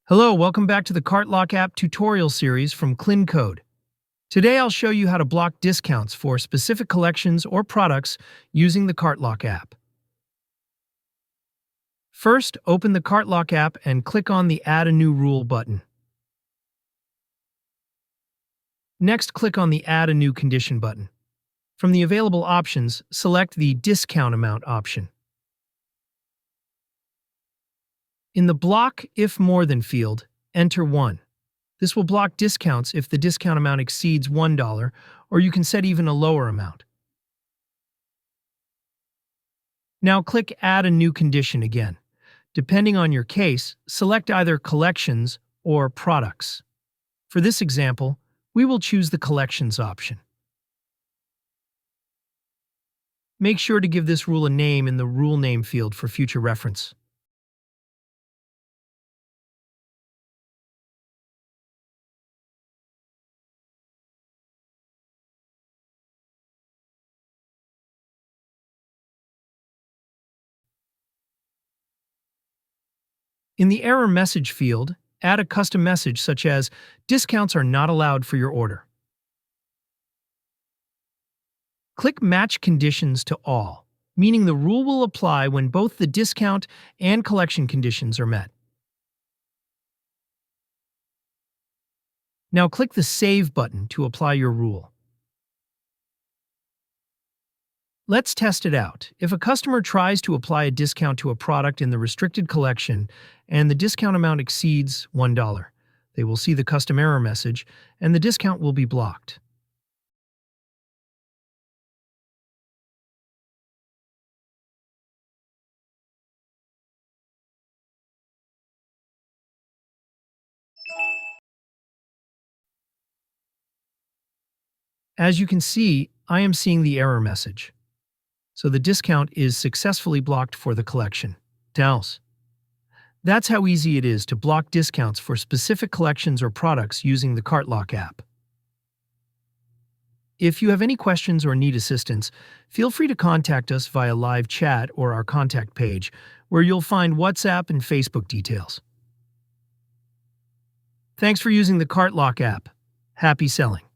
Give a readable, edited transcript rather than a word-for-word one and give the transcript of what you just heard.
Hello, welcome back to the CartLock app tutorial series from ClinCode. Today I'll show you how to block discounts for specific collections or products using the CartLock app. First, open the CartLock app and click on the Add a New Rule button. Next, click on the Add a New Condition button. From the available options, select the Discount Amount option. In the Block If More Than field, enter 1. This will block discounts if the discount amount exceeds $1, or you can set even a lower amount. Now click Add a New Condition again. Depending on your case, select either Collections or Products. For this example, we will choose the Collections option. Make sure to give this rule a name in the Rule Name field for future reference. In the Error Message field, add a custom message such as, "Discounts are not allowed for your order." Click Match Conditions to All, meaning the rule will apply when both the discount and collection conditions are met. Now click the Save button to apply your rule. Let's test it out. If a customer tries to apply a discount to a product in the restricted collection and the discount amount exceeds $1, they will see the custom error message and the discount will be blocked. As you can see, I am seeing the error message. So the discount is successfully blocked for the collection. That's how easy it is to block discounts for specific collections or products using the CartLock app. If you have any questions or need assistance, feel free to contact us via live chat or our contact page, where you'll find WhatsApp and Facebook details. Thanks for using the CartLock app. Happy selling!